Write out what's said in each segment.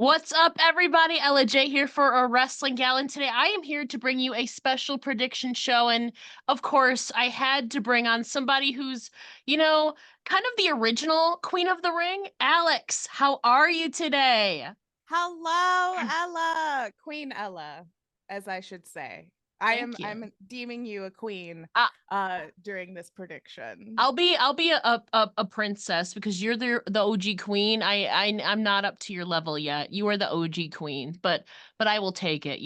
What's up, everybody? Ella Jay here for a Wrestling Gallon. Today, I am here to bring you a special prediction show. And of course, I had to bring on somebody who's, kind of the original Queen of the Ring. Alex, how are you today? Hello, Ella, Queen Ella, as I should say. I am Thank you. I'm deeming you a queen Uh, during this prediction. I'll be a princess because you're the OG queen. I'm not up to your level yet. You are the OG queen, but I will take it,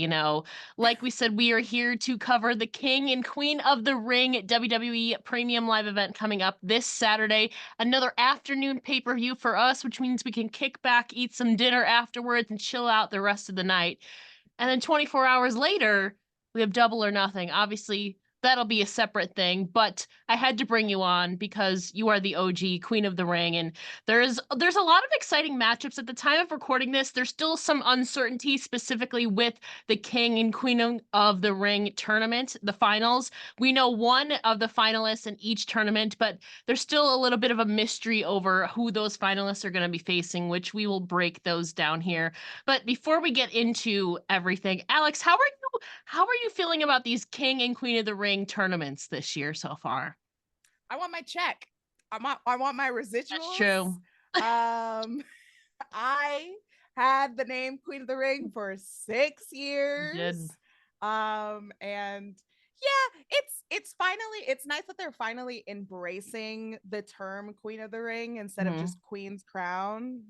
Like we said, we are here to cover the King and Queen of the Ring WWE Premium Live event coming up this Saturday. Another afternoon pay-per-view for us, which means we can kick back, eat some dinner afterwards, and chill out the rest of the night. And then 24 hours later, we have Double or Nothing. Obviously, that'll be a separate thing, but I had to bring you on because you are the OG Queen of the Ring, and there's a lot of exciting matchups at the time of recording this. There's still some uncertainty, specifically with the King and Queen of the Ring tournament, the finals. We know one of the finalists in each tournament, but there's still a little bit of a mystery over who those finalists are going to be facing, which we will break those down here. But before we get into everything, Alex, how are you feeling about these King and Queen of the Ring tournaments this year so far? I want my check. I want my That's residuals. true. Um I had the name Queen of the Ring for 6 You did. years. And yeah, it's nice that they're finally embracing the term Queen of the Ring instead of Hmm. just Queen's Crown.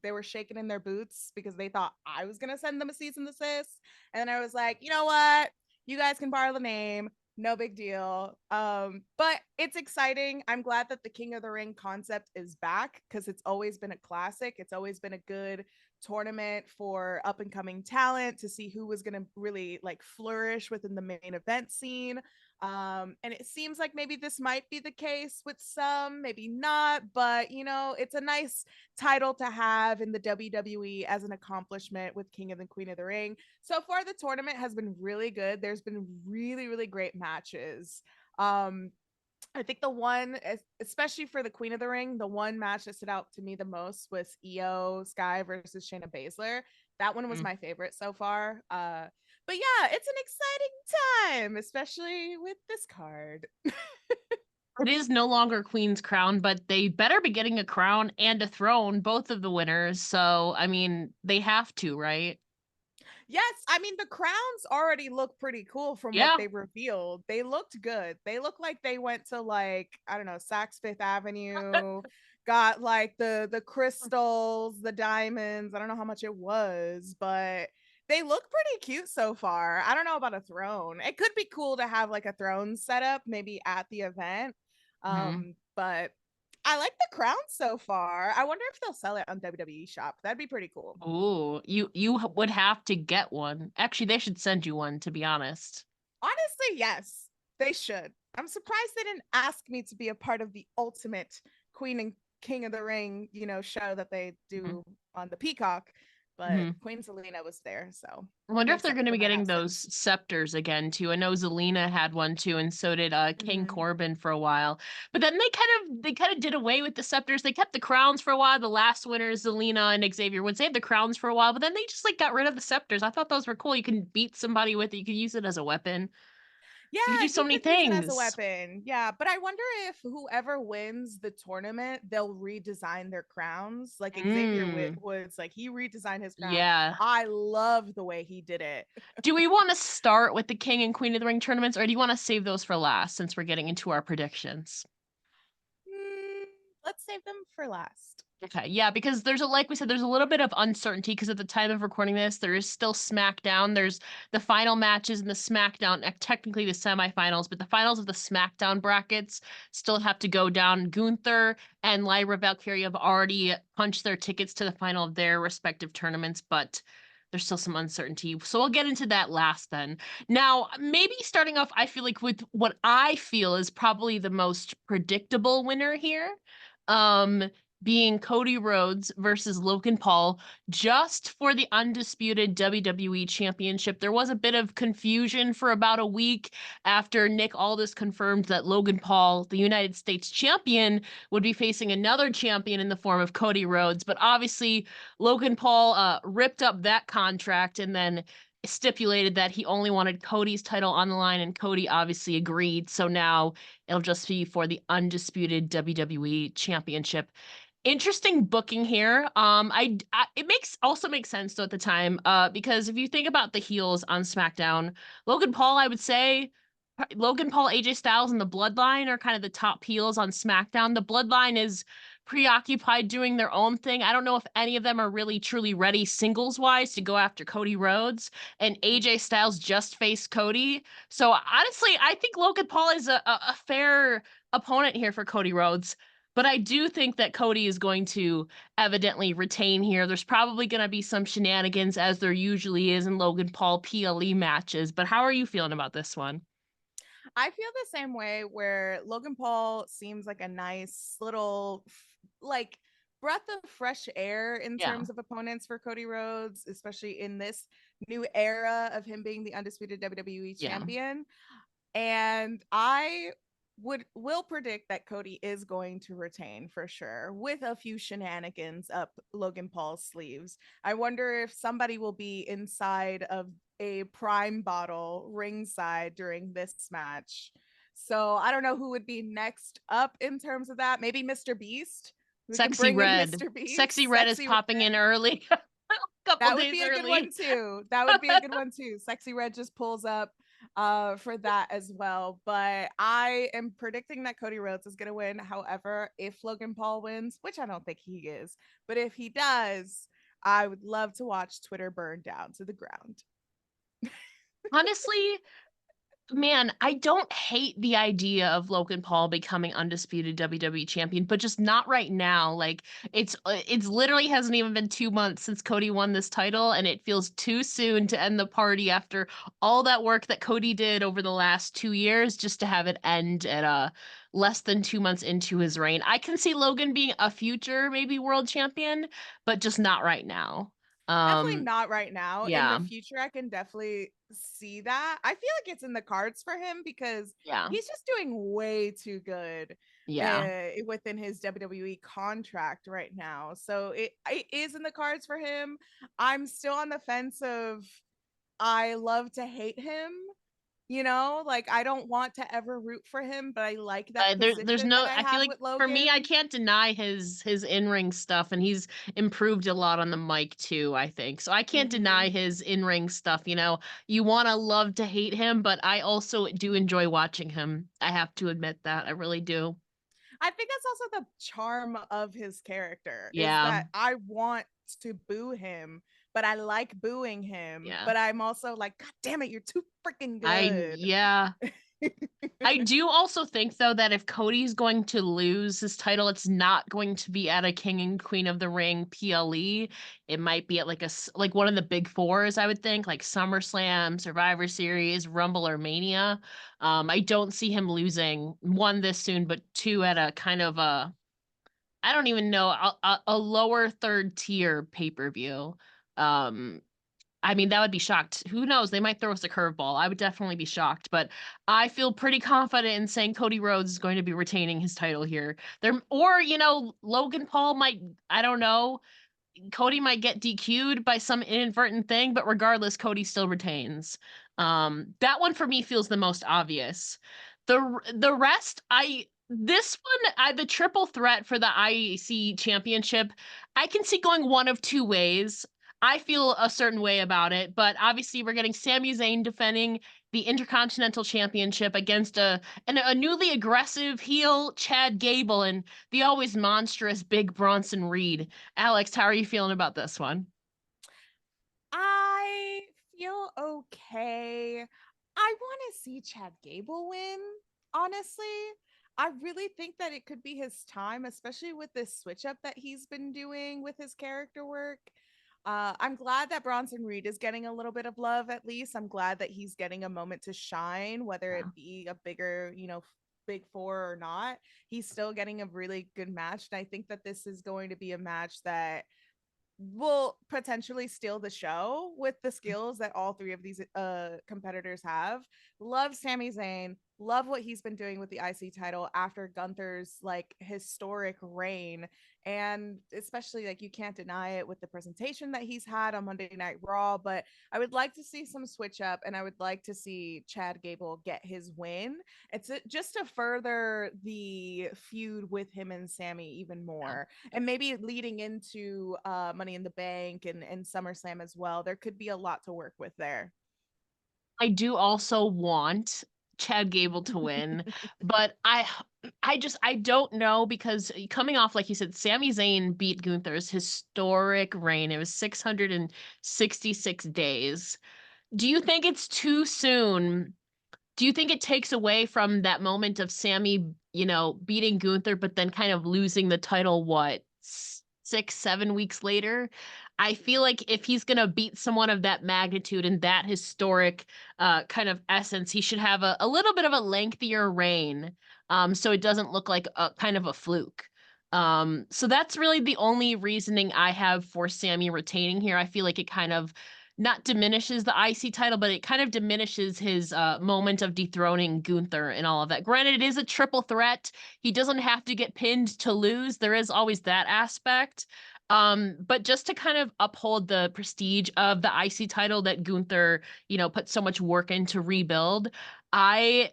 They were shaking in their boots because they thought I was gonna send them a cease and desist. And then I was like, you know what? You guys can borrow the name. No big deal. But it's exciting. I'm glad that the King of the Ring concept is back because it's always been a classic. It's always been a good tournament for up and coming talent to see who was going to really like flourish within the main event scene. And it seems like maybe this might be the case with some, maybe not, but it's a nice title to have in the WWE as an accomplishment with King of the Queen of the Ring. So far, the tournament has been really good. There's been really, really great matches. Um, I think the one, especially for the Queen of the Ring, the one match that stood out to me the most was Io Sky versus Shayna Baszler. That one was my favorite so far. But yeah, it's an exciting time, especially with this card. It is no longer Queen's Crown, but they better be getting a crown and a throne, both of the winners. So, I mean, they have to, right? Yes, I mean the crowns already look pretty cool from what Yeah. they revealed. They looked good. They look like they went to like, I don't know, Saks Fifth Avenue, got like the crystals, the diamonds. I don't know how much it was, but they look pretty cute so far. I don't know about a throne. It could be cool to have like a throne set up maybe at the event. Hmm. But I like the crown so far. I wonder if they'll sell it on WWE Shop. That'd be pretty cool. Ooh, you would have to get one. Actually, they should send you one, to be honest. Honestly, yes, they should. I'm surprised they didn't ask me to be a part of the ultimate Queen and King of the Ring, show that they do on the Peacock. But Hmm. Queen Selena was there, so I I'm wonder if they're going excited to for be my getting absence. those scepters again too. I know Zelina had one too, and so did King Mm-hmm. Corbin for a while. But then they kind of did away with the scepters. They kept the crowns for a while. The last winners, Zelina and Xavier Woods, they had the crowns for a while, but then they just like got rid of the scepters. I thought those were cool. You can beat somebody with it. You can use it as a weapon. Yeah, You can do so you many could use it as a things. weapon. Yeah, but I wonder if whoever wins the tournament, they'll redesign their crowns. Like Xavier Mm, Woods, like he redesigned his crown. yeah. I love the way he did it. Do we want to start with the King and Queen of the Ring tournaments, or do you want to save those for last since we're getting into our predictions? Mm, let's save them for last. Okay, yeah, because like we said, there's a little bit of uncertainty because at the time of recording this, there is still SmackDown. There's the final matches in the SmackDown, technically the semifinals, but the finals of the SmackDown brackets still have to go down. Gunther and Lyra Valkyria have already punched their tickets to the final of their respective tournaments, but there's still some uncertainty. So we'll get into that last then. Now, maybe starting off, I feel like with what I feel is probably the most predictable winner here. Um, being Cody Rhodes versus Logan Paul just for the undisputed WWE Championship. There was a bit of confusion for about a week after Nick Aldis confirmed that Logan Paul, the United States champion, would be facing another champion in the form of Cody Rhodes. But obviously, Logan Paul ripped up that contract and then stipulated that he only wanted Cody's title on the line, and Cody obviously agreed. So now it'll just be for the undisputed WWE Championship. Interesting booking here. It makes sense though at the time, because if you think about the heels on SmackDown, Logan Paul, I would say Logan Paul, AJ Styles, and the Bloodline are kind of the top heels on SmackDown. The Bloodline is preoccupied doing their own thing. I don't know if any of them are really truly ready singles wise to go after Cody Rhodes, and AJ Styles just faced Cody. So honestly, I think Logan Paul is a fair opponent here for Cody Rhodes. But I do think that Cody is going to evidently retain here. There's probably going to be some shenanigans, as there usually is in Logan Paul PLE matches. But how are you feeling about this one? I feel the same way where Logan Paul seems like a nice little like breath of fresh air in Yeah, terms of opponents for Cody Rhodes, especially in this new era of him being the undisputed WWE yeah. champion. And I will predict that Cody is going to retain for sure with a few shenanigans up Logan Paul's sleeves. I wonder if somebody will be inside of a prime bottle ringside during this match. So I don't know who would be next up in terms of that. Maybe Mr. Beast. We can Sexy bring in Red. Mr. Sexy Beast. Red is Sexy Red. popping in early, a couple That would days be a good one early. too. That would be a good one too. Sexy Red just pulls up for that as well. But I am predicting that Cody Rhodes is going to win. However, if Logan Paul wins, which I don't think he is, but if he does, I would love to watch Twitter burn down to the ground. Honestly, man, I don't hate the idea of Logan Paul becoming undisputed WWE champion, but just not right now. Like it's literally hasn't even been 2 months since Cody won this title, and it feels too soon to end the party after all that work that Cody did over the last 2 years just to have it end at less than 2 months into his reign. I can see Logan being a future maybe world champion, but just not right now. Definitely Um, not right now. In the yeah, future, I can definitely see that. I feel like it's in the cards for him because yeah, he's just doing way too good yeah. within his WWE contract right now. So it is in the cards for him. I'm still on the fence of I love to hate him. You know, like I don't want to ever root for him, but I like that There's position that no. I I feel have like with for me, I Logan. can't deny his in ring stuff, and he's improved a lot on the mic too. I think so. I can't Hmm. deny his in ring stuff. You want to love to hate him, but I also do enjoy watching him. I have to admit that I really do. I think that's also the charm of his character is Yeah, that I want to boo him, but I like booing him, yeah. but I'm also like, God damn it, you're too freaking I good. yeah. I do also think though that if Cody's going to lose his title, it's not going to be at a King and Queen of the Ring PLE. It might be at like one of the big fours, I would think, like SummerSlam, Survivor Series, Rumble, or Mania. I don't see him losing one this soon, but two at a kind of a I don't even know a lower third tier pay per view. Um, I mean, that would be shocked. Who knows? They might throw us a curveball. I would definitely be shocked, but I feel pretty confident in saying Cody Rhodes is going to be retaining his title here. Logan Paul might, I don't know, Cody might get DQ'd by some inadvertent thing, but regardless, Cody still retains. That one for me feels the most obvious. The rest, the triple threat for the IEC championship, I can see going one of two ways. I feel a certain way about it, but obviously we're getting Sami Zayn defending the Intercontinental Championship against a newly aggressive heel Chad Gable and the always monstrous big Bronson Reed. Alex, how are you feeling about this one? I feel okay. I want to see Chad Gable win, honestly. I really think that it could be his time, especially with this switch up that he's been doing with his character work. I'm glad that Bronson Reed is getting a little bit of love at least. I'm glad that he's getting a moment to shine, whether Yeah. it be a bigger, big four or not, he's still getting a really good match. And I think that this is going to be a match that will potentially steal the show with the skills that all three of these competitors have. Love Sami Zayn. Love what he's been doing with the IC title after Gunther's like historic reign. And especially like you can't deny it with the presentation that he's had on Monday Night Raw. But I would like to see some switch up, and I would like to see Chad Gable get his win. It's just to further the feud with him and Sammy even more, and maybe leading into Money in the Bank and SummerSlam as well. There could be a lot to work with there. I do also want Chad Gable to win, but I don't know because coming off, like you said, Sami Zayn beat Gunther's historic reign. It was 666 days. Do you think it's too soon? Do you think it takes away from that moment of Sammy, beating Gunther, but then kind of losing the title, what, 6, 7 weeks later? I feel like if he's going to beat someone of that magnitude and that historic kind of essence, he should have a little bit of a lengthier reign, so it doesn't look like a kind of a fluke. So that's really the only reasoning I have for Sammy retaining here. I feel like it kind of not diminishes the IC title, but it kind of diminishes his moment of dethroning Gunther and all of that. Granted, it is a triple threat. He doesn't have to get pinned to lose. There is always that aspect. But just to kind of uphold the prestige of the IC title that Gunther, put so much work into rebuild, I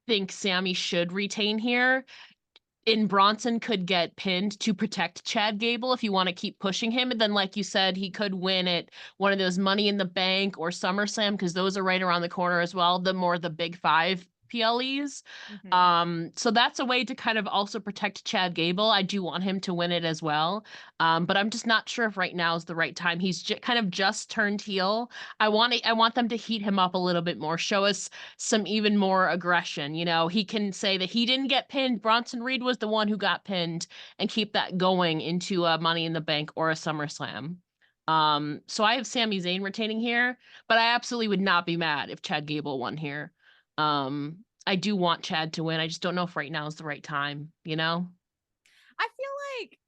think Sammy should retain here. And Bronson could get pinned to protect Chad Gable if you want to keep pushing him. And then, like you said, he could win at one of those Money in the Bank or SummerSlam, because those are right around the corner as well. The big five PLEs. Mm-hmm. So that's a way to kind of also protect Chad Gable. I do want him to win it as well. But I'm just not sure if right now is the right time. He's kind of just turned heel. I want them to heat him up a little bit more, show us some even more aggression. He can say that he didn't get pinned. Bronson Reed was the one who got pinned, and keep that going into a Money in the Bank or a SummerSlam. So I have Sami Zayn retaining here, but I absolutely would not be mad if Chad Gable won here. I do want Chad to win. I just don't know if right now is the right time? I feel like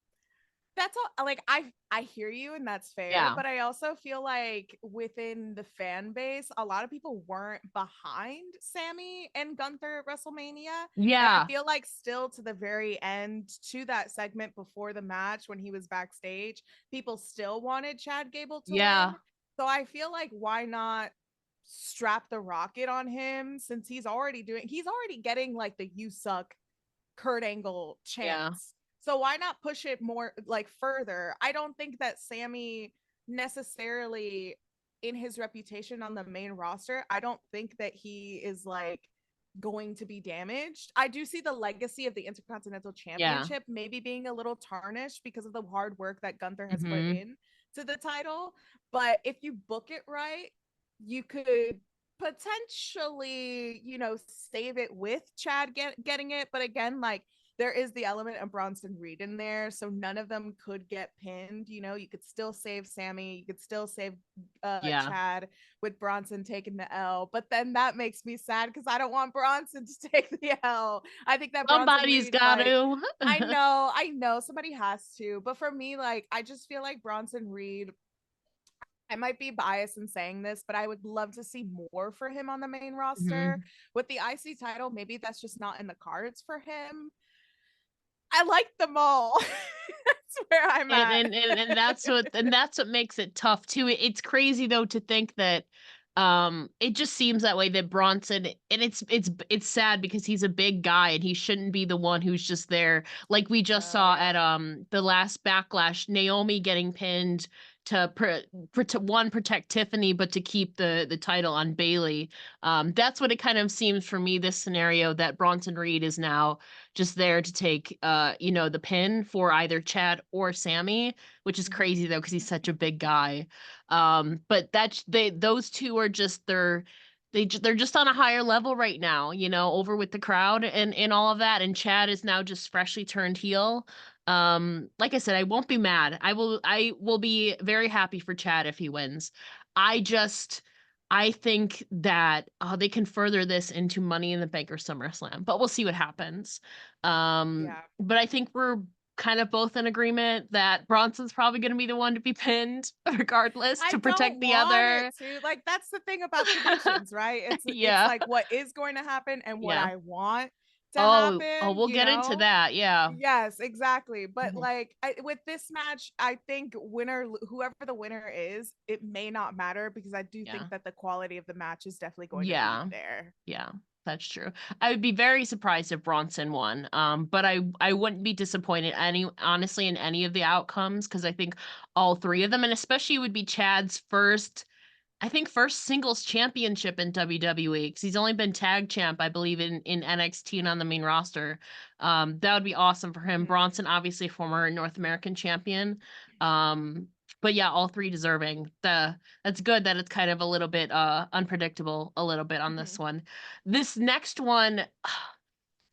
that's all, like I hear you, and that's fair, Yeah. but I also feel like within the fan base a lot of people weren't behind Sammy and Gunther at WrestleMania, and I Yeah. feel like still to the very end, to that segment before the match when he was backstage, people still wanted Chad Gable to win. Yeah. So I feel like why not strap the rocket on him, since he's already getting like the "you suck" Kurt Angle Yeah. chance. So why not push it more like further? I don't think that Sammy necessarily, in his reputation on the main roster, I don't think that he is like going to be damaged. I do see the legacy of the Intercontinental Yeah. Championship maybe being a little tarnished because of the hard work that Gunther has put Hmm. in to the title. But if you book it right, you could potentially, save it with Chad getting it. But again, like there is the element of Bronson Reed in there, so none of them could get pinned. You could still save Sammy, you could still save Yeah. Chad with Bronson taking the L. But then that makes me sad because I don't want Bronson to take the L. I think that Bronson Somebody's Reed, got like, to. I know somebody has to, but for me, like, I just feel like Bronson Reed, I might be biased in saying this, but I would love to see more for him on the main roster. Hmm. With the IC title, maybe that's just not in the cards for him. I like them all. That's where I'm And, at. and and and that's what makes it tough too. It's crazy though to think that it just seems that way that Bronson, and it's sad because he's a big guy and he shouldn't be the one who's just there. Like we just No, saw at yeah. the last Backlash, Naomi getting pinned to one, protect Tiffany, but to keep the title on Bailey. That's what it kind of seems for me, this scenario, that Bronson Reed is now just there to take the pin for either Chad or Sammy, which is Mhm. crazy though because he's such a big guy. But those two are just they're just on a higher level right now, over with the crowd and all of that. And Chad is now just freshly turned heel. Like I said, I won't be mad. I will be very happy for Chad if he wins. I just I think that they can further this into Money in the Bank or SummerSlam, but we'll see what happens. Yeah. But I think we're kind of both in agreement that Bronson's probably going to be the one to be pinned, regardless, I to don't protect the want it other. to. Like, that's the thing about predictions, right? It's Yeah, like what is going to happen and what yeah. I want to Oh, happen, we'll you get into know? that. Yeah. Yes, exactly. But Mhm. like with this match, I think whoever the winner is, it may not matter because I do think Yeah. that the quality of the match is definitely going to be Yeah. there. Yeah, that's true. I would be very surprised if Bronson won. But I wouldn't be disappointed any honestly in any of the outcomes because I think all three of them, and especially would be Chad's first, I think first singles championship in WWE because he's only been tag champ, I believe, in NXT and on the main roster. That would be awesome for him. Mhm. Bronson, obviously former North American champion. Um, but yeah, all three deserving. That's good that it's kind of a little bit unpredictable a little bit on this Mhm. one. This next one,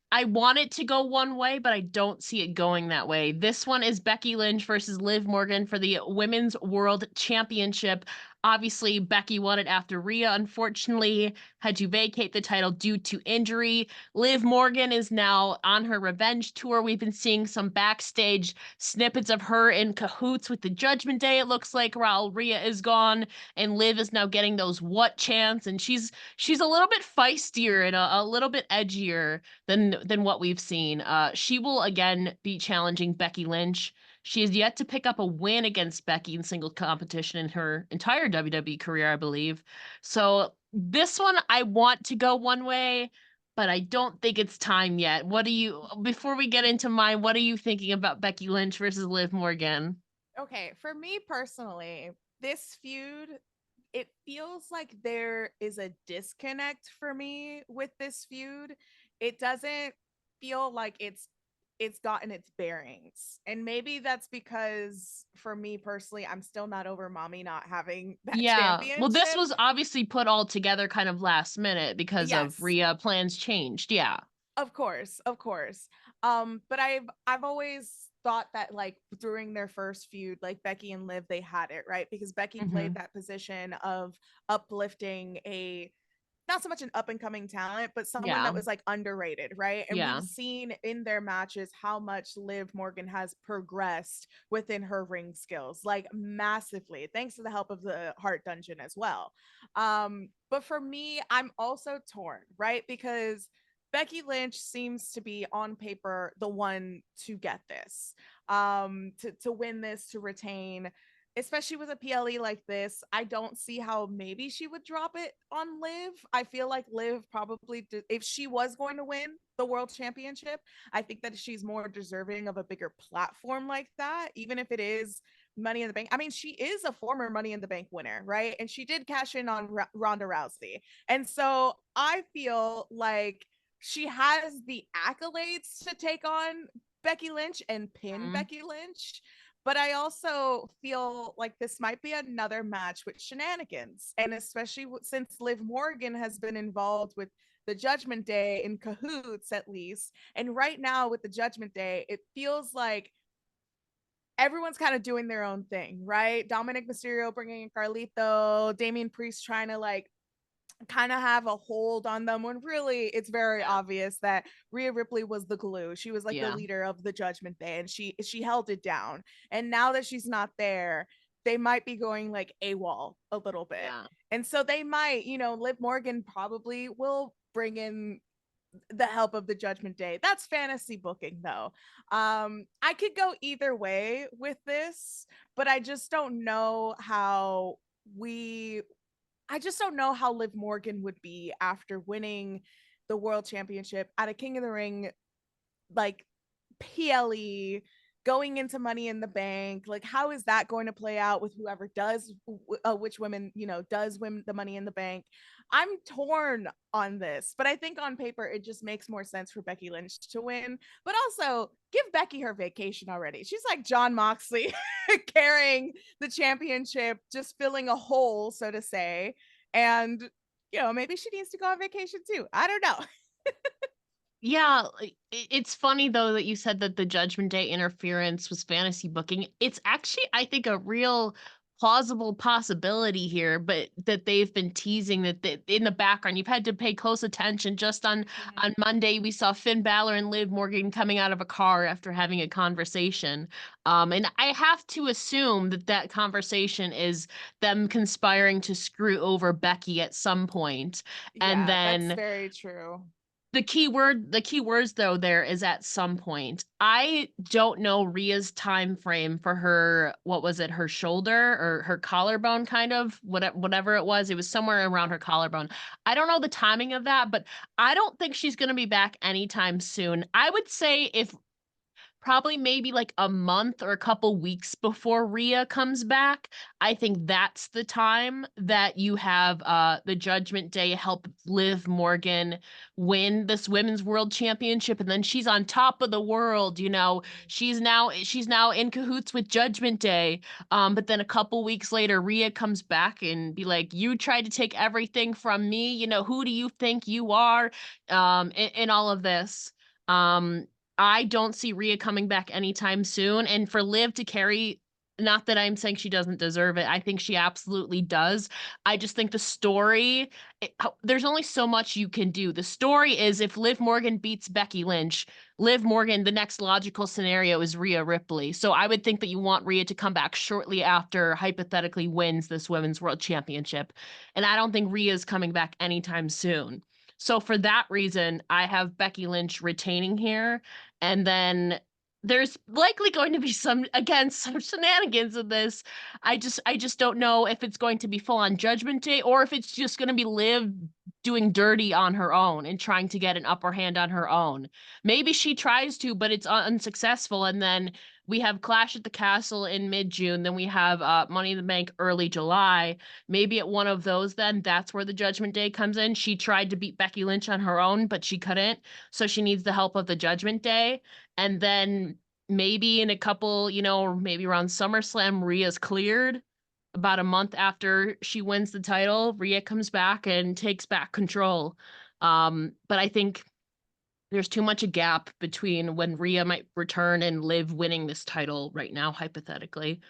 I want it to go one way, but I don't see it going that way. This one is Becky Lynch versus Liv Morgan for the Women's World Championship. Obviously, Becky won it after Rhea, unfortunately, had to vacate the title due to injury. Liv Morgan is now on her revenge tour. We've been seeing some backstage snippets of her in cahoots with the Judgment Day, it looks like, while Rhea is gone, and Liv is now getting those what chants, and she's a little bit feistier and a little bit edgier than what we've seen. She will again be challenging Becky Lynch. She has yet to pick up a win against Becky in single competition in her entire WWE career, I believe. So this one, I want to go one way, but I don't think it's time yet. What do you, before we get into mine, what are you thinking about Becky Lynch versus Liv Morgan? Okay, for me personally, this feud, it feels like there is a disconnect for me with this feud. It doesn't feel like it's gotten its bearings. And maybe that's because for me personally, I'm still not over mommy not having that Yeah. Well, this championship. was obviously put all together kind of last minute because of Yes, Rhea plans changed. Yeah. of course, of course. But I've always thought that like during their first feud, like Becky and Liv, they had it right because Becky played Hmm. that position of uplifting a not so much an up and coming talent, but someone Yeah. that was like underrated, right? And Yeah. we've seen in their matches how much Liv Morgan has progressed within her ring skills, like massively, thanks to the help of the Heart Dungeon as well. But for me, I'm also torn, right? Because Becky Lynch seems to be on paper the one to get this, to win this, to retain, especially with a PLE like this. I don't see how maybe she would drop it on Liv. I feel like Liv probably, if she was going to win the world championship, I think that she's more deserving of a bigger platform like that, even if it is Money in the Bank. I mean, she is a former Money in the Bank winner, right? And she did cash in on Ronda Rousey. And so I feel like she has the accolades to take on Becky Lynch and pin Mhm. Becky Lynch. But I also feel like this might be another match with shenanigans. And especially since Liv Morgan has been involved with the Judgment Day in cahoots, at least. And right now with the Judgment Day, it feels like everyone's kind of doing their own thing, right? Dominic Mysterio bringing in Carlito, Damian Priest trying to like kind of have a hold on them when really it's very Yeah. obvious that Rhea Ripley was the glue. She was like the Yeah. leader of the Judgment Day and she held it down. And now that she's not there, they might be going like AWOL a little bit. Yeah. And so they might, Liv Morgan probably will bring in the help of the Judgment Day. That's fantasy booking though. I could go either way with this, but we I just don't know how Liv Morgan would be after winning the world championship at a King of the Ring, like PLE, going into Money in the Bank. Like, how is that going to play out with whoever does, which women, does win the Money in the Bank? I'm torn on this, but I think on paper it just makes more sense for Becky Lynch to win. But also, give Becky her vacation already. She's like John Moxley carrying the championship, just filling a hole, so to say. And, maybe she needs to go on vacation too. I don't know. Yeah, it's funny though that you said that the Judgment Day interference was fantasy booking. It's actually, I think, a real plausible possibility here, but that they've been teasing that in the background. You've had to pay close attention. Just on Monday, we saw Finn Balor and Liv Morgan coming out of a car after having a conversation. And I have to assume that that conversation is them conspiring to screw over Becky at some point. And Yeah, that's then very true. the key words though there is at some point. I don't know Rhea's time frame for her, what was it, her shoulder or her collarbone, kind of whatever it was. It was somewhere around her collarbone. I don't know the timing of that, but I don't think she's going to be back anytime soon. I would say if probably maybe like a month or a couple weeks before Rhea comes back. I think that's the time that you have the Judgment Day help Liv Morgan win this women's world championship, and then she's on top of the world, you know. She's now in cahoots with Judgment Day. But then a couple weeks later, Rhea comes back and be like, "You tried to take everything from me, you know, who do you think you are?" In all of this. Um, I don't see Rhea coming back anytime soon. And for Liv to carry, not that I'm saying she doesn't deserve it. I think she absolutely does. I just think the story, there's only so much you can do. The story is if Liv Morgan beats Becky Lynch, Liv Morgan, the next logical scenario is Rhea Ripley. So I would think that you want Rhea to come back shortly after hypothetically wins this women's world championship. And I don't think Rhea's coming back anytime soon. So for that reason, I have Becky Lynch retaining here. And then there's likely going to be some shenanigans in this. I just don't know if it's going to be full on Judgment Day or if it's just going to be Liv doing dirty on her own and trying to get an upper hand on her own. Maybe she tries to, but it's unsuccessful. And then we have Clash at the Castle in mid-June. Then we have Money in the Bank early July. Maybe at one of those, then that's where the Judgment Day comes in. She tried to beat Becky Lynch on her own, but she couldn't. So she needs the help of the Judgment Day. And then maybe in a couple, you know, maybe around SummerSlam, Rhea's cleared. About a month after she wins the title, Rhea comes back and takes back control. But I think there's too much a gap between when Rhea might return and Liv winning this title right now, hypothetically.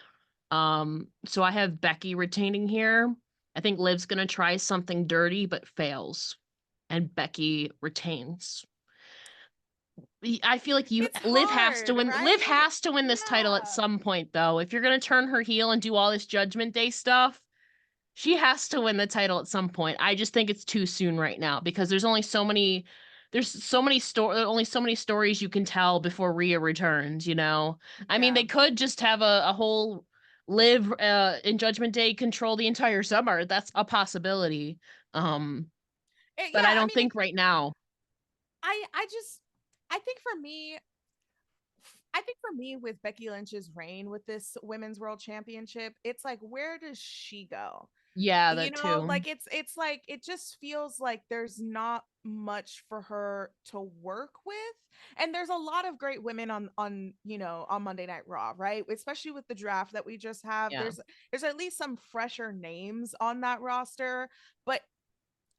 So I have Becky retaining here. I think Liv's gonna try something dirty but fails, and Becky retains. I feel like It's hard, Liv right? has to win this title at Yeah. some point, though. If you're gonna turn her heel and do all this Judgment Day stuff, she has to win the title at some point. I just think it's too soon right now because only so many stories you can tell before Rhea returns, you know. I mean, Yeah. they could just have a whole Liv in Judgment Day control the entire summer. That's a possibility. Um, but I Yeah, I don't mean, think right now. I just I think for me, with Becky Lynch's reign with this women's world championship, it's like, where does she go? Yeah, You that know, too. like it's like it just feels like there's not much for her to work with. And there's a lot of great women on on Monday Night Raw, right? Especially with the draft that we just have. Yeah. There's at least some fresher names on that roster, but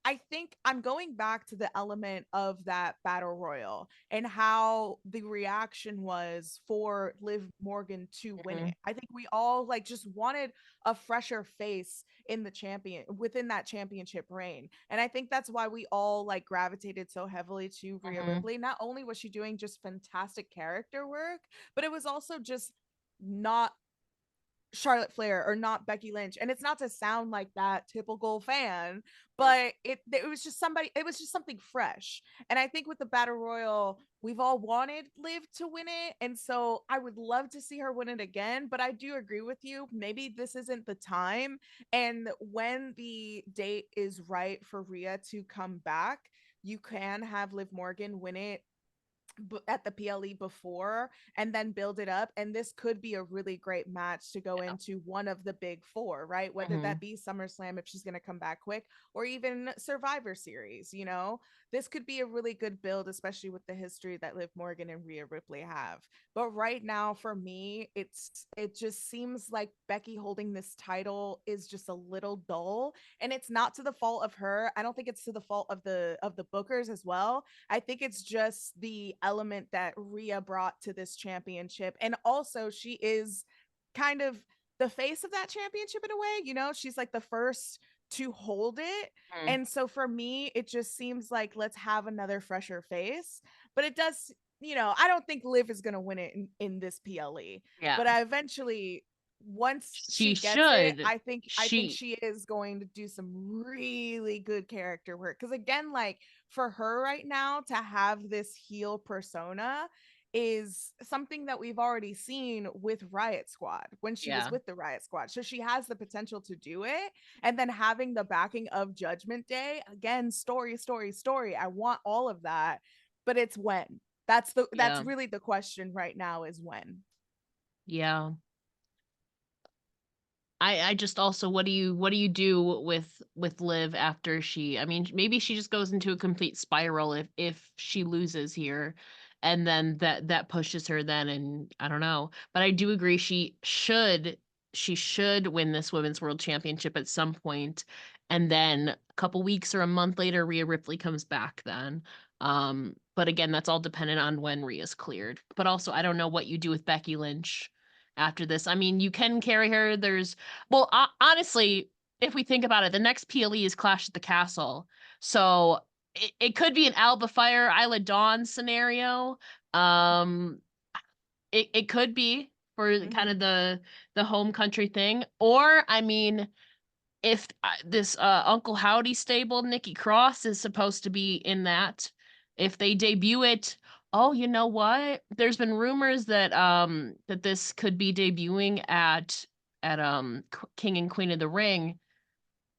I think I'm going back to the element of that battle royal and how the reaction was for Liv Morgan to win Mhm. it. I think we all like just wanted a fresher face in the champion within that championship reign. And I think that's why we all like gravitated so heavily to Rhea Mhm. Ripley. Not only was she doing just fantastic character work, but it was also just not Charlotte Flair or not Becky Lynch. And it's not to sound like that typical fan, but it was just something fresh. And I think with the Battle Royal, we've all wanted Liv to win it. And so I would love to see her win it again. But I do agree with you. Maybe this isn't the time. And when the date is right for Rhea to come back, you can have Liv Morgan win it at the PLE before and then build it up. And this could be a really great match to go Yeah. into one of the big four, right? Whether that Mhm. be SummerSlam if she's going to come back quick or even Survivor Series, this could be a really good build, especially with the history that Liv Morgan and Rhea Ripley have. But right now, for me, it just seems like Becky holding this title is just a little dull, and it's not to the fault of her. I don't think it's to the fault of the bookers as well. I think it's just the element that Rhea brought to this championship. And also, she is kind of the face of that championship in a way, you know, she's like the first to hold it. Mm, And so for me, it just seems like let's have another fresher face. But it does, you know, I don't think Liv is gonna win it in this PLE. yeah. But I eventually once She she gets it, should. I think She she is going to do some really good character work. Cause again, like for her right now to have this heel persona is something that we've already seen with Riot Squad when she was yeah. with the Riot Squad. So she has the potential to do it. And then having the backing of Judgment Day, again, story, story, story. I want all of that, but it's when. That's Yeah. really the question right now is when. Yeah. I just also what do you do with Liv after she I mean maybe she just goes into a complete spiral if she loses here and then that pushes her then and I don't know. But I do agree she should win this women's world championship at some point and then a couple weeks or a month later Rhea Ripley comes back then. But again that's all dependent on when Rhea's cleared. But also I don't know what you do with Becky Lynch after this. I mean, you can carry her. There's well, honestly, if we think about it, the next PLE is Clash at the Castle. So it could be an Alba Fire, Isla Dawn scenario. Um, it could be for kind Mm-hmm. of the home country thing. Or, I mean, if this Uncle Howdy stable, Nikki Cross is supposed to be in that. If they debut it, oh, you know what? There's been rumors that this could be debuting at King and Queen of the Ring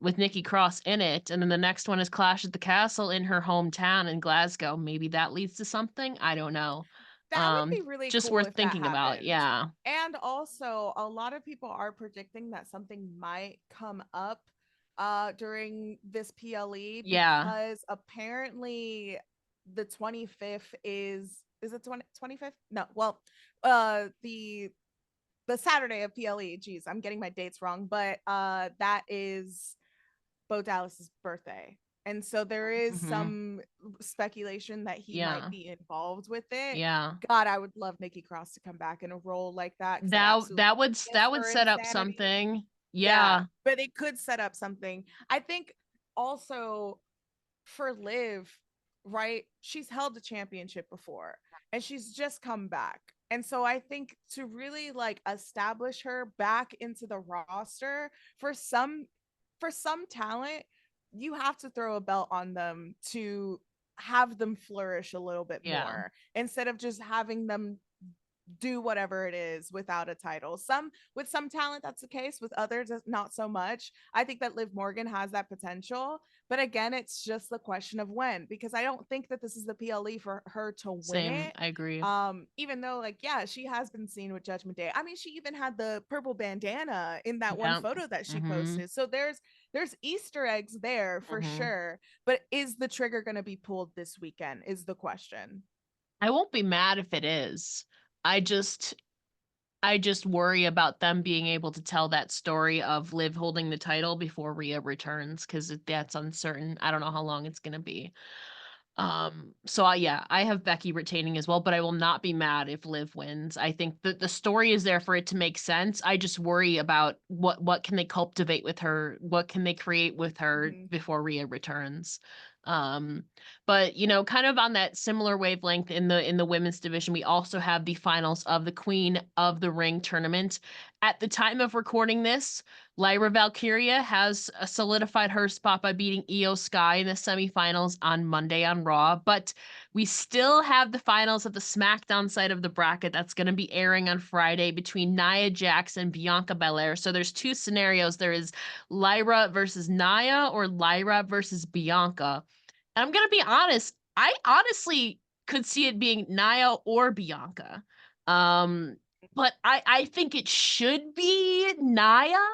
with Nikki Cross in it, and then the next one is Clash at the Castle in her hometown in Glasgow. Maybe that leads to something. I don't know. That would be really Just cool worth if that thinking about. happened. Yeah. And also, a lot of people are predicting that something might come up during this PLE Yeah. because apparently the 25th is it 25th? No, well, the Saturday of PLE. Geez, I'm getting my dates wrong, but that is Bo Dallas's birthday. And so there is Hmm. some speculation that he might Yeah. be involved with it. Yeah. God, I would love Nikki Cross to come back in a role like that because I That absolutely miss that would her set up insanity. something. Yeah, Yeah. but it could set up something. I think also for Liv, right? She's held a championship before and she's just come back. And so I think to really like establish her back into the roster for some talent, you have to throw a belt on them to have them flourish a little bit Yeah. more instead of just having them do whatever it is without a title. Some with some talent that's the case, with others not so much. I think that Liv Morgan has that potential, but again, it's just the question of when because I don't think that this is the PLE for her to win Same. it. I agree. Even though like yeah, she has been seen with Judgment Day. I mean, she even had the purple bandana in that one Yeah. photo that she Mhm. posted. So there's Easter eggs there for Mhm. sure, but is the trigger going to be pulled this weekend is the question. I won't be mad if it is. I just I just worry about them being able to tell that story of Liv holding the title before Rhea returns because that's uncertain. I don't know how long it's gonna be. So yeah, I have Becky retaining as well, but I will not be mad if Liv wins. I think that the story is there for it to make sense. I just worry about what can they cultivate with her, what can they create with her Mhm. before Rhea returns. Um, but you know, kind of on that similar wavelength in the women's division, we also have the finals of the Queen of the Ring tournament. At the time of recording this, Lyra Valkyria has solidified her spot by beating Io Sky in the semifinals on Monday on Raw, but we still have the finals of the SmackDown side of the bracket that's going to be airing on Friday between Nia Jax and Bianca Belair. So there's two scenarios. There is Lyra versus Nia or Lyra versus Bianca. And I'm going to be honest, I honestly could see it being Nia or Bianca. Um, but I think it should be Nia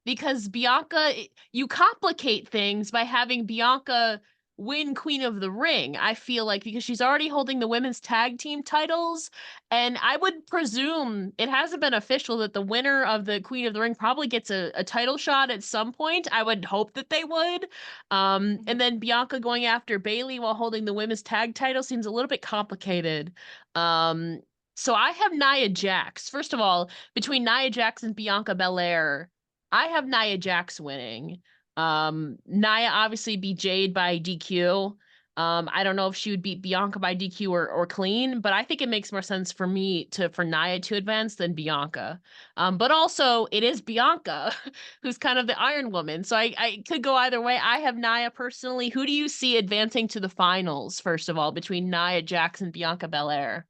because Bianca, you complicate things by having Bianca win Queen of the Ring. I feel like because she's already holding the women's tag team titles, and I would presume it hasn't been official that the winner of the Queen of the Ring probably gets a title shot at some point. I would hope that they would. And Mhm. then Bianca going after Bailey while holding the women's tag title seems a little bit complicated. Um, So I have Nia Jax. First of all, between Nia Jax and Bianca Belair, I have Nia Jax winning. Nia obviously beat Jade by DQ. I don't know if she would beat Bianca by DQ or clean, but I think it makes more sense for me for Nia to advance than Bianca. But also it is Bianca who's kind of the Iron Woman. So I could go either way. I have Nia personally. Who do you see advancing to the finals, first of all, between Nia Jax and Bianca Belair?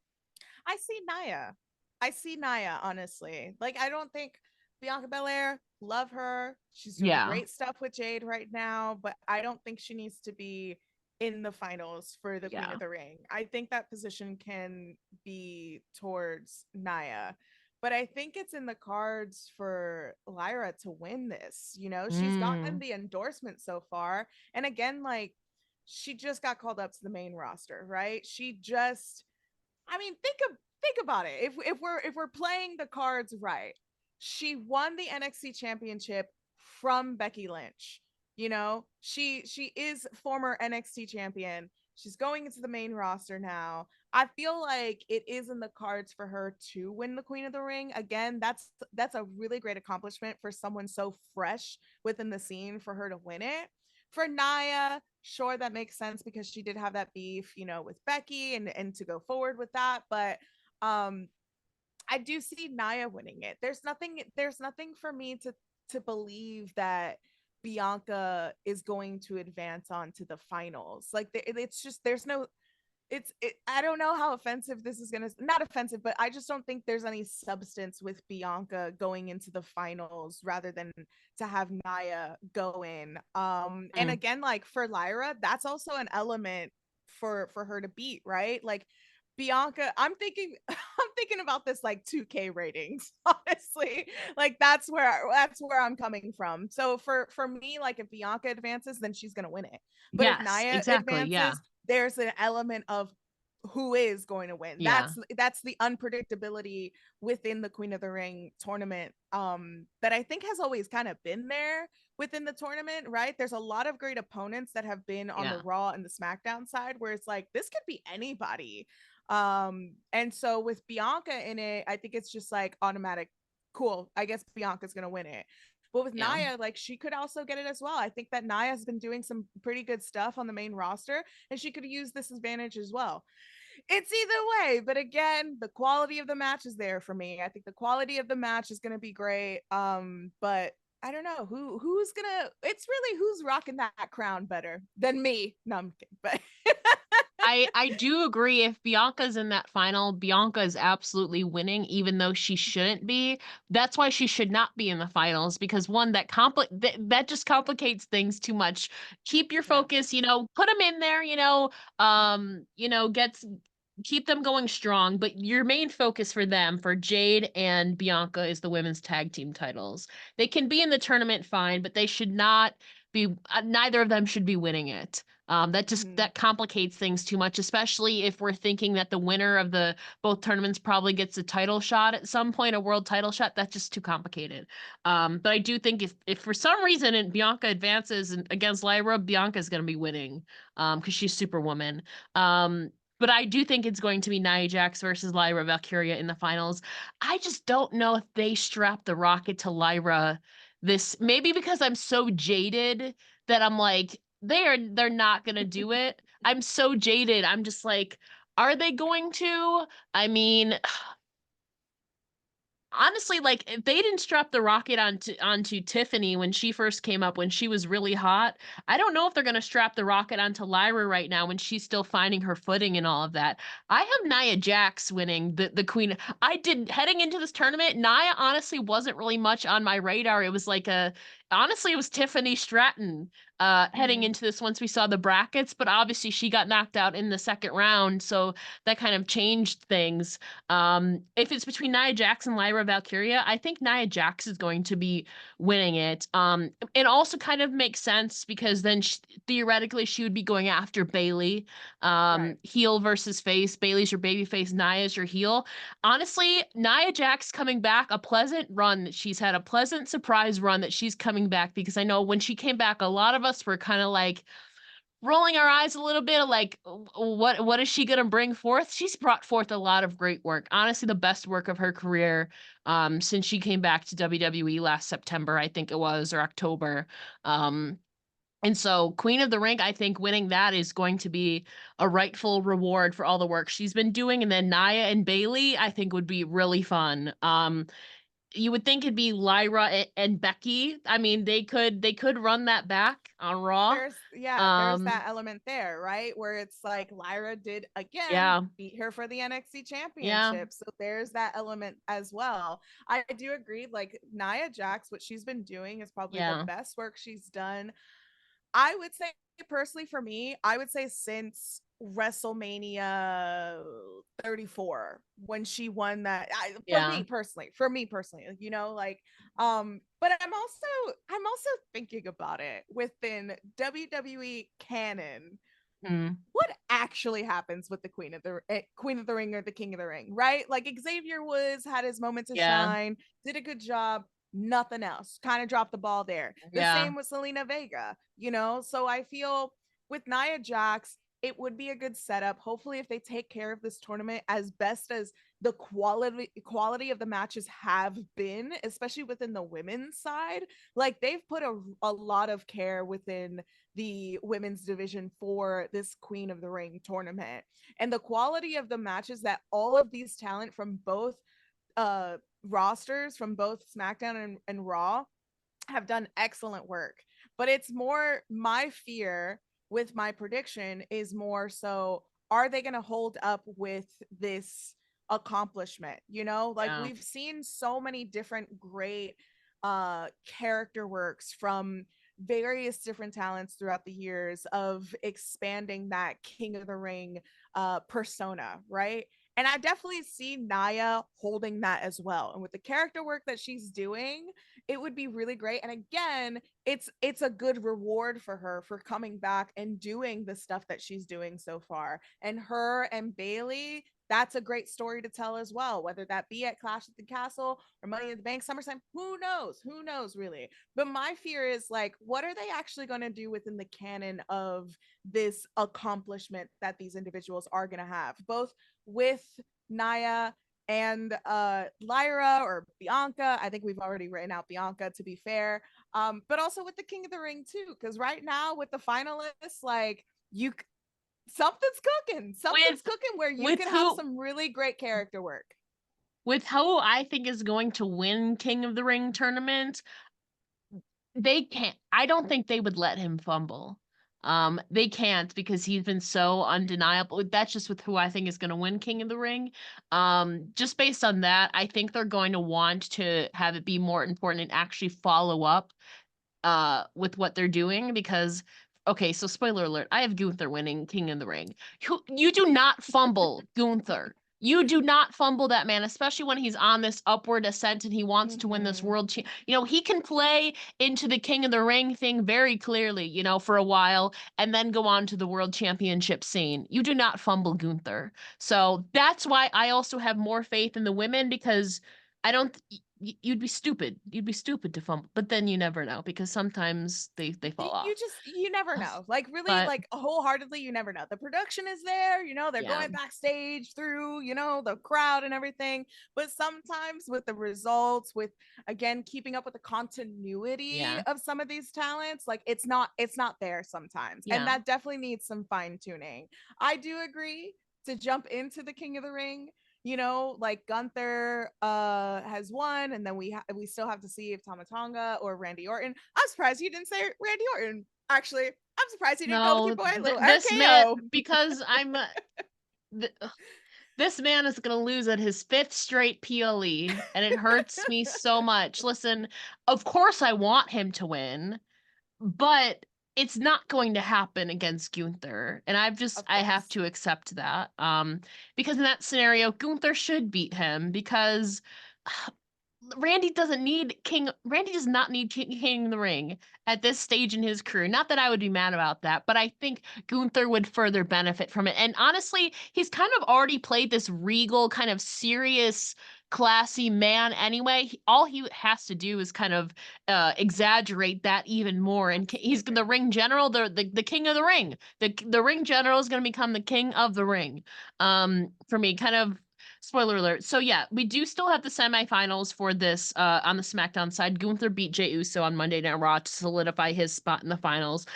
I see Naya. I see Naya, honestly. Like, I don't think Bianca Belair, love her. She's doing Yeah. great stuff with Jade right now, but I don't think she needs to be in the finals for the Queen Yeah. of the Ring. I think that position can be towards Naya. But I think it's in the cards for Lyra to win this. You know, she's gotten Mm. the endorsement so far. And again, like, she just got called up to the main roster, right? She just, I mean, think about it. If we're playing the cards right, she won the NXT championship from Becky Lynch. You know, she is former NXT champion. She's going into the main roster now. I feel like it is in the cards for her to win the Queen of the Ring. Again, that's a really great accomplishment for someone so fresh within the scene for her to win it. For Naya, sure, that makes sense because she did have that beef, you know, with Becky and to go forward with that. But um I do see Naya winning it. There's nothing for me to believe that Bianca is going to advance on to the finals. Like, it's just there's no I don't know how offensive this is gonna, not offensive, but I just don't think there's any substance with Bianca going into the finals rather than to have Naya go in. And Mm. again, like for Lyra, that's also an element for her to beat, right? Like Bianca, I'm thinking about this like 2K ratings, honestly. Like that's where I'm coming from. So for me, like if Bianca advances, then she's gonna win it. But if Yes, Naya exactly. Yeah. advances, there's an element of who is going to win. Yeah. That's the unpredictability within the Queen of the Ring tournament, that I think has always kind of been there within the tournament, right? There's a lot of great opponents that have been on the Yeah. Raw and the SmackDown side where it's like this could be anybody. And so with Bianca in it, I think it's just like automatic, cool. I guess Bianca's gonna win it. But with Yeah. Naya, like she could also get it as well. I think that Naya's been doing some pretty good stuff on the main roster, and she could use this advantage as well. It's either way, but again, the quality of the match is there for me. I think the quality of the match is going to be great. But I don't know who's gonna. It's really who's rocking that crown better than me. No, I'm kidding. But I do agree if Bianca's in that final, Bianca is absolutely winning, even though she shouldn't be. That's why she should not be in the finals because one that just complicates things too much. Keep your yeah, focus, put them in there, gets keep them going strong, but your main focus for them, for Jade and Bianca, is the women's tag team titles. They can be in the tournament fine, but they should not be neither of them should be winning it. mm-hmm. That complicates things too much, especially if we're thinking that the winner of the both tournaments probably gets a title shot at some point, a world title shot. That's just too complicated. But I do think if for some reason Bianca advances against Lyra, Bianca's going to be winning because she's Superwoman. But I do think it's going to be Nia Jax versus Lyra Valkyria in the finals. I just don't know if they strap the rocket to Lyra this, maybe because I'm so jaded that I'm like, they're not gonna do it. I'm so jaded. I'm just like, are they going to? I mean, honestly, like if they didn't strap the rocket onto Tiffany when she first came up, when she was really hot, I don't know if they're gonna strap the rocket onto Lyra right now when she's still finding her footing and all of that. I have Nia Jax winning the Queen. I did heading into this tournament. Nia honestly wasn't really much on my radar. It was like honestly, it was Tiffany Stratton heading Mm-hmm. into this once we saw the brackets, but obviously she got knocked out in the second round, so that kind of changed things. If it's between Nia Jax and Lyra Valkyria, I think Nia Jax is going to be winning it. It also kind of makes sense because then theoretically she would be going after Bayley. Right. Heel versus face. Bayley's your baby face, Nia's your heel. Honestly, Nia Jax coming back, a pleasant run that she's had, a pleasant surprise run that she's coming back because I know when she came back, a lot of us were kind of like, rolling our eyes a little bit, like, what is she gonna bring forth? She's brought forth a lot of great work. Honestly, the best work of her career, since she came back to WWE last September, I think it was, or October. Um, and so Queen of the Ring, I think winning that is going to be a rightful reward for all the work she's been doing. And then Nia and Bailey, I think would be really fun. You would think it'd be Lyra and Becky. I mean, they could run that back on Raw. There's Um, that element there, right? Where it's like Lyra did again yeah, beat her for the NXT yeah, championship. So there's that element as well. I do agree, like Nia Jax, what she's been doing is probably the yeah, best work she's done. I would say personally for me, I would say since WrestleMania 34 when she won that yeah, for me personally, you know, like but I'm also thinking about it within WWE canon. mm, What actually happens with the Queen of the Ring or the King of the Ring, right? Like Xavier Woods had his moment to yeah, shine, did a good job, nothing else. Kind of dropped the ball there. The yeah, same with Selena Vega, you know? So I feel with Nia Jax, it would be a good setup. Hopefully, if they take care of this tournament as best as the quality of the matches have been, especially within the women's side, like they've put a lot of care within the women's division for this Queen of the Ring tournament. And the quality of the matches that all of these talent from both rosters, from both SmackDown and Raw, have done excellent work. But it's more my fear with my prediction is more so are they going to hold up with this accomplishment? You know, like yeah, we've seen so many different great character works from various different talents throughout the years of expanding that King of the Ring persona, right? And I definitely see Naya holding that as well. And with the character work that she's doing, it would be really great. And again, it's a good reward for her for coming back and doing the stuff that she's doing so far. And her and Bailey, that's a great story to tell as well, whether that be at Clash at the Castle or Money in the Bank, SummerSlam, who knows? Who knows really? But my fear is like, what are they actually going to do within the canon of this accomplishment that these individuals are going to have, both with Naya and Lyra or Bianca. I think we've already written out Bianca to be fair. But also with the King of the Ring too, because right now with the finalists, like you something's cooking. Something's with cooking where you with can have who some really great character work. with who I think is going to win King of the Ring tournament. They can't. I don't think they would let him fumble. They can't because he's been so undeniable. That's just with who I think is going to win King of the Ring. Just based on that, I think they're going to want to have it be more important and actually follow up with what they're doing because okay, so spoiler alert, I have Gunther winning King of the Ring. You do not fumble Gunther. You do not fumble that man, especially when he's on this upward ascent and he wants to win this Mm-hmm. you know, he can play into the King of the Ring thing very clearly, you know, for a while and then go on to the world championship scene. You do not fumble Gunther. So that's why I also have more faith in the women because I don't you'd be stupid. You'd be stupid to fumble, but then you never know because sometimes they fall You off. just you never know, like really, But like wholeheartedly you never know. The production is there, you know, they're yeah, going backstage through, you know, the crowd and everything, but sometimes with the results, with again keeping up with the continuity yeah, of some of these talents, like it's not there sometimes, and yeah. that definitely needs some fine tuning. I do agree to jump into the King of the Ring. You know, like Gunther has won, and then we still have to see if Tamatonga or Randy Orton. I'm surprised you didn't say Randy Orton. Actually, I'm surprised you didn't go with your No, boy, little this man RKO. because I'm th- this man is going to lose at his fifth straight PLE, and it hurts me so much. Listen, of course I want him to win, but it's not going to happen against Gunther, and Of I have course. to accept that. Because in that scenario, Gunther should beat him because Randy does not need King of the Ring at this stage in his career. Not that I would be mad about that, but I think Gunther would further benefit from it. And honestly, he's kind of already played this regal, kind of serious classy man anyway. All he has to do is kind of exaggerate that even more, and he's the Absolutely. ring general, the king of the ring. The ring general is going to become the king of the ring. For me, kind of spoiler alert. So yeah, we do still have the semifinals for this on the SmackDown side. Gunther beat Jey Uso on Monday Night Raw to solidify his spot in the finals.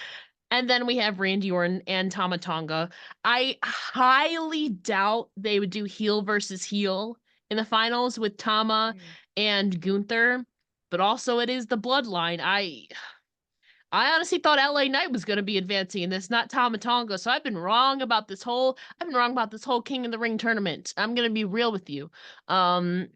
And then we have Randy Orton and Tama Tonga. I highly doubt they would do heel versus heel in the finals with Tama Mm. and Gunther, but also it is the bloodline. I honestly thought LA Knight was going to be advancing in this, not Tama Tonga. So I've been wrong about this whole King of the Ring tournament. I'm going to be real with you. Um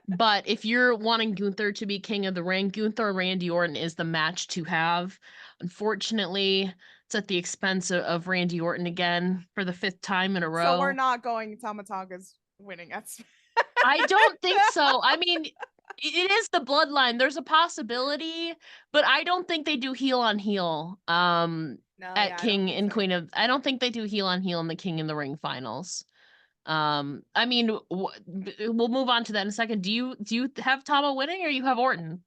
but if you're wanting Gunther to be King of the Ring, Gunther Randy Orton is the match to have. Unfortunately, it's at the expense of Randy Orton again for the 5th time in a So we're row. not going Tamataga's winning. That's I don't think so. I mean, it is the bloodline. There's a possibility, but I don't think they do heel on heel no, at yeah, I don't King think and so Queen either. of I don't think they do heel on heel in the King in the Ring finals. I mean, we'll move on to that in a second. Do you have Tama winning or you have Orton?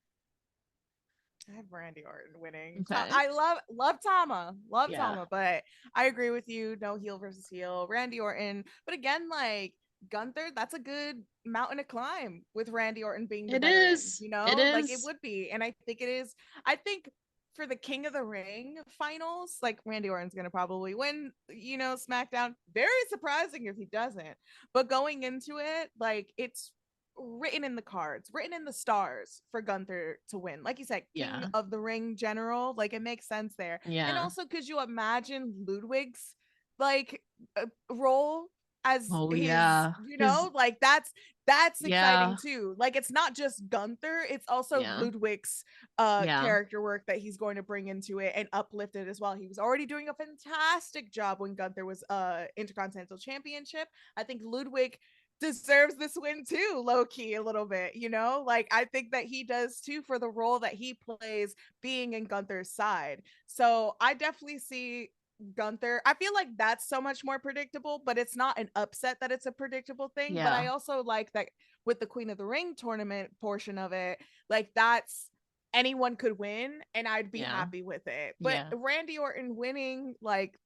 I have Randy Orton winning. Okay. I love Tama, love Yeah. Tama, but I agree with you. No heel versus heel, Randy Orton. But again, like Gunther, that's a good mountain to climb with Randy Orton being the It veteran. is. You It know, like it is. would be, and I think it is. I think for the King of the Ring finals, like Randy Orton's gonna probably win. You know, SmackDown. Very surprising if he doesn't. But going into it, like it's written in the cards, written in the stars for Gunther to win. Like you said, King Yeah. of the Ring general, like it makes sense there. And Yeah. also, could you imagine Ludwig's like role as Oh his, yeah. you His know, like that's exciting yeah. too. Like it's not just Gunther, it's also Yeah. Ludwig's Yeah. character work that he's going to bring into it and uplift it as well. He was already doing a fantastic job when Gunther was Intercontinental Championship. I think Ludwig deserves this win too, low key a little bit, you know? Like I think that he does too for the role that he plays being in Gunther's side. So I definitely see Gunther. I feel like that's so much more predictable, but it's not an upset that it's a predictable thing. But I Yeah. also like that with the Queen of the Ring tournament portion of it, like that's anyone could win and I'd be Yeah. happy with it. But Yeah. Randy Orton winning, like,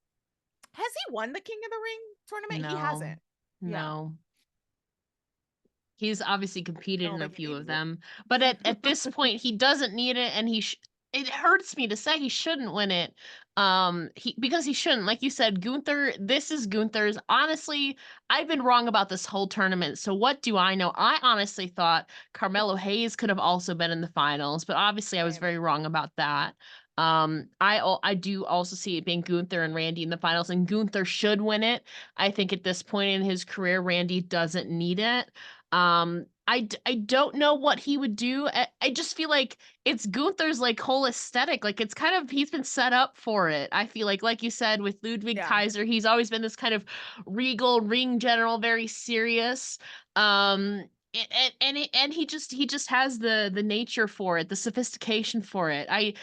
has he won the King of the Ring tournament? He No. hasn't. Yeah. No. He's obviously I competed don't in a think he few of needs it. them, but at this point he doesn't need it, and it hurts me to say he shouldn't win it. Because he shouldn't. Like you said, Gunther, this is Gunther's. Honestly, I've been wrong about this whole tournament. So what do I know? I honestly thought Carmelo Hayes could have also been in the finals, but obviously I was Same. very wrong about that. I do also see it being Gunther and Randy in the finals, and Gunther should win it. I think at this point in his career, Randy doesn't need it. I don't know what he would do. I just feel like it's Gunther's like whole aesthetic. Like it's kind of he's been set up for it. I feel like you said with Ludwig Yeah. Kaiser, he's always been this kind of regal ring general, very serious. And he just has the nature for it, the sophistication for it. I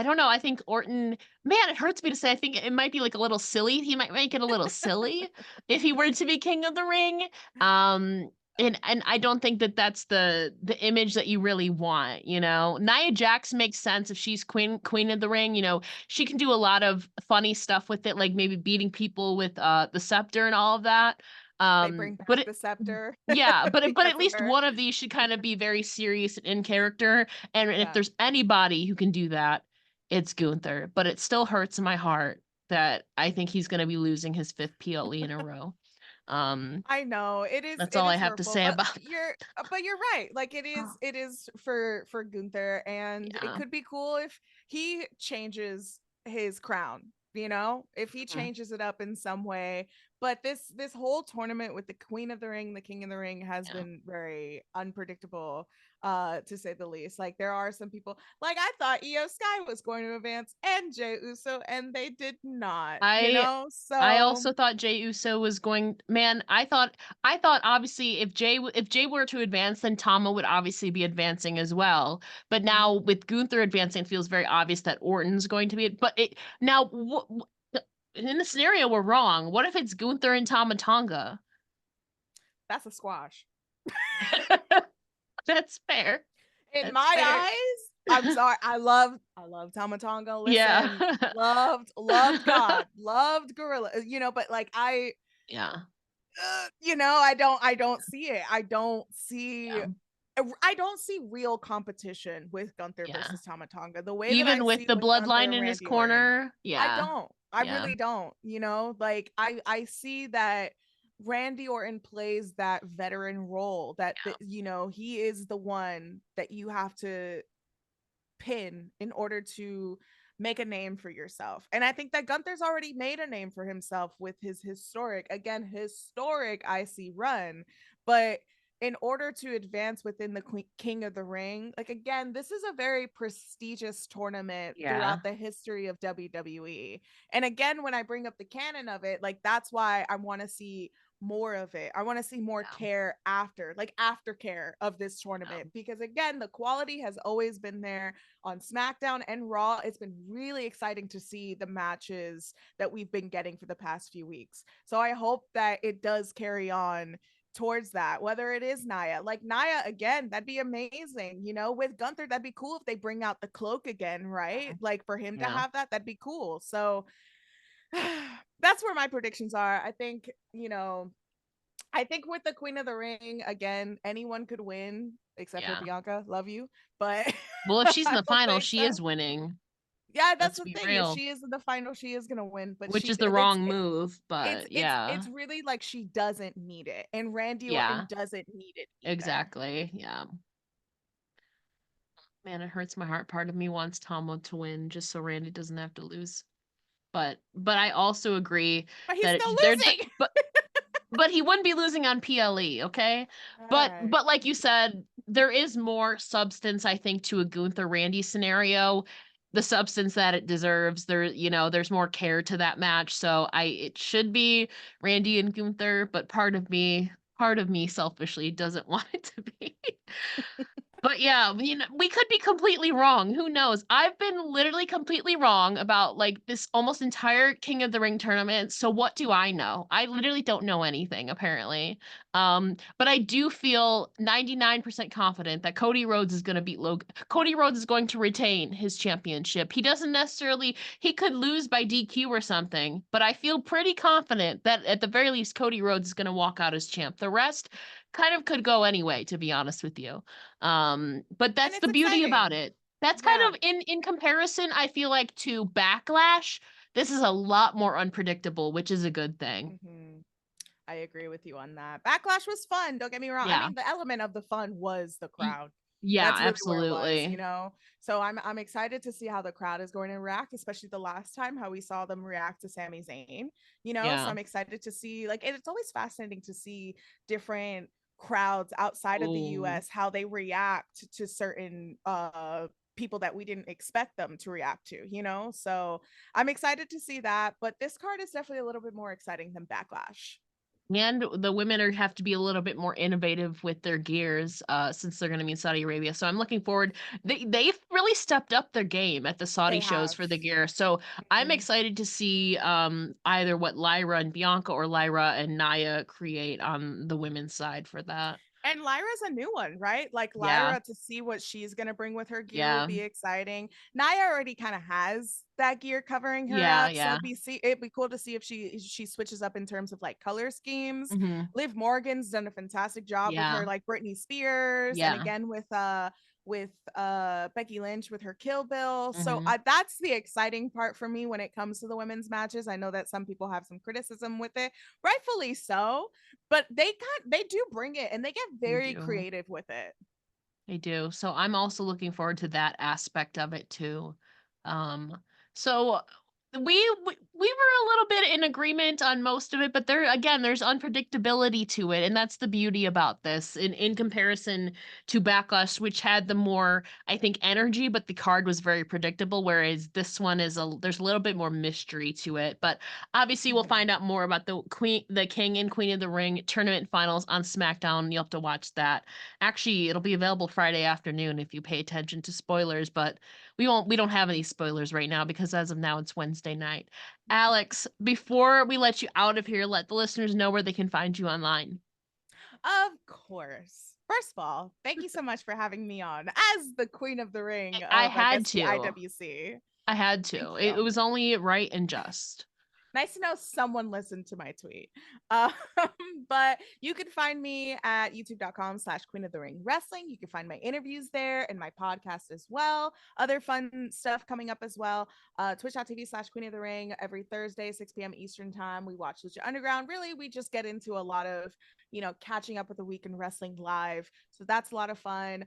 don't know. I think Orton, man, it hurts me to say. I think it might be like a little silly. He might make it a little silly if he were to be King of the Ring. Um, and I don't think that that's the image that you really want, you know. Nia Jax makes sense if she's queen of the ring, you know. She can do a lot of funny stuff with it, like maybe beating people with the scepter and all of that. They bring But back the scepter yeah, but at because of least her. one of these should kind of be very serious and in character. And if Yeah. there's anybody who can do that, it's Gunther. But it still hurts in my heart that I think he's going to be losing his 5th PLE in a row. Um, I know that's it all I is have to hurtful, say about. but you're right. Like it is for Gunther, and it Yeah. could be cool if he changes his crown. You know, if he Mhm. changes it up in some way. But this whole tournament with the Queen of the Ring, the King of the Ring has Yeah. been very unpredictable, to say the least. Like there are some people like I thought Io Sky was going to advance and Jey Uso, and they did not, you I know? I So also thought Jey Uso was going. Man, I thought obviously if Jay were to advance, then Tama would obviously be advancing as well. But mhm. now with Gunther advancing, it feels very obvious that Orton's going to be. But it now in the scenario we're wrong. What if it's Gunther and Tama Tonga? That's a squash. That's fair. In That's my fair. eyes, I'm sorry. I love Tama Tonga. Yeah. Listen, loved God, loved Gorilla. But like Yeah. I don't see it. Yeah. I don't see real competition with Gunther Yeah. versus Tama Tonga the way that I Even with see the with Gunther bloodline and in his Randy Orton. corner. I Yeah. don't. I Yeah. really don't. Like I see that Randy Orton plays that veteran role that he is the one that you have to pin in order to make a name for yourself. And I think that Gunther's already made a name for himself with his historic IC run. But in order to advance within the King of the Ring, like again, this is a very prestigious tournament Yeah. throughout the history of WWE. And again, when I bring up the canon of it, like that's why I want to see more of it. I want to see more Yeah. care aftercare of this Yeah. tournament because again, the quality has always been there on SmackDown and Raw. It's been really exciting to see the matches that we've been getting for the past few weeks. So I hope that it does carry on towards that, whether it is Nia. Like Nia again, that'd be amazing. With Gunther, that'd be cool if they bring out the cloak again, right? Like for him to Yeah. have that'd be cool. So that's where my predictions are. I think with the Queen of the Ring, again, anyone could win except for Yeah. Bianca. Love you. But Well, if she's in I the don't final, think she so. is winning. Yeah, that's Let's the be thing. If real. she is in the final, she is gonna win. But Which she is the it's wrong move, it's but it's yeah. it's really like she doesn't need it. And Randy Orton Yeah. doesn't need it either. Exactly. Yeah. Man, it hurts my heart. Part of me wants Tomo to win just so Randy doesn't have to lose. But I also agree But he's that still they're losing. but he wouldn't be losing on PLE, okay? All But right. but like you said, there is more substance, I think, to a Gunther Randy scenario. The substance that it deserves. There's more care to that match. So it should be Randy and Gunther, but part of me selfishly doesn't want it to be. But yeah, we could be completely wrong. Who knows? I've been literally completely wrong about like this almost entire King of the Ring tournament. So what do I know? I literally don't know anything apparently. But I do feel 99% confident that Cody Rhodes is going to beat Logan. Cody Rhodes is going to retain his championship. He could lose by DQ or something, but I feel pretty confident that at the very least Cody Rhodes is going to walk out as champ. The rest kind of could go anyway, to be honest with you. But And that's it's the beauty about exciting. it. That's kind Yeah. of in comparison, I feel like to Backlash, this is a lot more unpredictable, which is a good thing. Mm-hmm. I agree with you on that. Backlash was fun. Don't get me wrong. I Yeah. mean, the element of the fun was the Y- crowd. Yeah, That's really where it was. absolutely. So I'm excited to see how the crowd is going to react, especially the last time how we saw them react to Sami Zayn. So Yeah. I'm excited to see like and it's always fascinating to see different crowds outside of the Oh, US how they react to certain people that we didn't expect them to react to. So I'm excited to see that, but this card is definitely a little bit more exciting than Backlash. and the women have to be a little bit more innovative with their gears, since they're going to be in Saudi Arabia. So I'm looking forward. They've really stepped up their game at the Saudi They shows have. for the gear. So I'm Mhm. excited to see either what Lyra and Bianca or Lyra and Naya create on the women's side for that. And Lyra's a new one, right? Like Yeah, Lyra to see what she's gonna bring with her gear will yeah, be exciting. Naya already kind of has that gear covering her yeah, up, so yeah. it'd be cool to see if she switches up in terms of like color schemes. Hmm. Liv Morgan's done a fantastic job with Yeah, her like Britney Spears, and yeah. again with Becky Lynch with her Kill Bill. So Hmm. that's the exciting part for me when it comes to the women's matches. I know that some people have some criticism with it, rightfully so, but they do bring it and they get They very do. creative with it. They do. So I'm also looking forward to that aspect of it too. Um, so we were a little bit in agreement on most of it, but there's unpredictability to it, and that's the beauty about this in comparison to Backlash, which had the more, I think, energy, but the card was very predictable, whereas this one there's a little bit more mystery to it. But obviously we'll Mhm. find out more about the King and Queen of the Ring tournament finals on SmackDown. You'll have to watch that. Actually, it'll be available Friday afternoon if you pay attention to spoilers, but we don't have any spoilers right now because as of now it's Wednesday night. Alex, before we let you out of here, let the listeners know where they can find you online. Of course. First of all, thank you so much for having me on as the Queen of the Ring I of, I had guess, the to. IWC. I had Thank to. It you. was only right and just. Nice to know someone listened to my tweet. Um, but you can find me at youtube.com/Queen of the Ring Wrestling. You can find my interviews there and my podcast as well. Other fun stuff coming up as well. Twitch.tv/Queen of the Ring every Thursday, 6 p.m. Eastern time. We watch Lucha Underground. Really, we just get into a lot of, catching up with the week in wrestling live. So that's a lot of fun.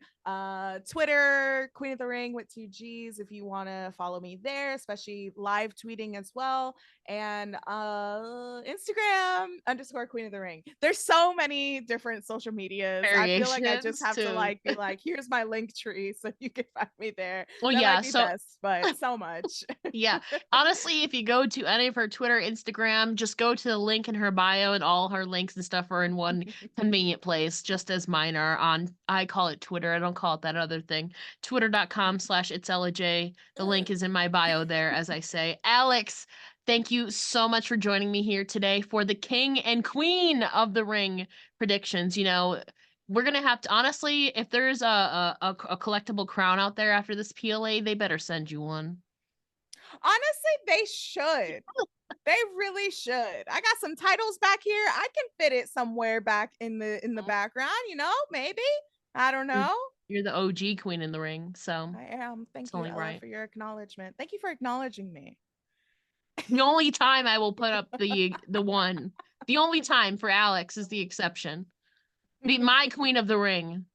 Twitter, Queen of the Ring with 2 G's if you want to follow me there, especially live tweeting as well. And Instagram _Queen of the Ring. There's so many different social medias. I feel like I just Variations have to too. like be like, here's my link tree so you can find me there. Well, That might yeah. be So best, but so much. yeah. Honestly, if you go to any of her Twitter, Instagram, just go to the link in her bio and all her links and stuff are in one convenient place, just as mine are on, I call it Twitter. I don't call it that other thing. Twitter.com/It's Ella Jay. The link is in my bio there, as I say. Alex, thank you so much for joining me here today for the King and Queen of the Ring predictions. We're gonna have to, honestly, if there's a collectible crown out there after this PLA, they better send you one. Honestly, they should. They really should. I got some titles back here. I can fit it somewhere back in the background, maybe. I don't You're know. you're the OG queen in the ring, so I am. it's Thank you, only Ella, right. for your acknowledgement. Thank you for acknowledging me. The only time I will put up the only time for Alex is the exception. Be my queen of the ring.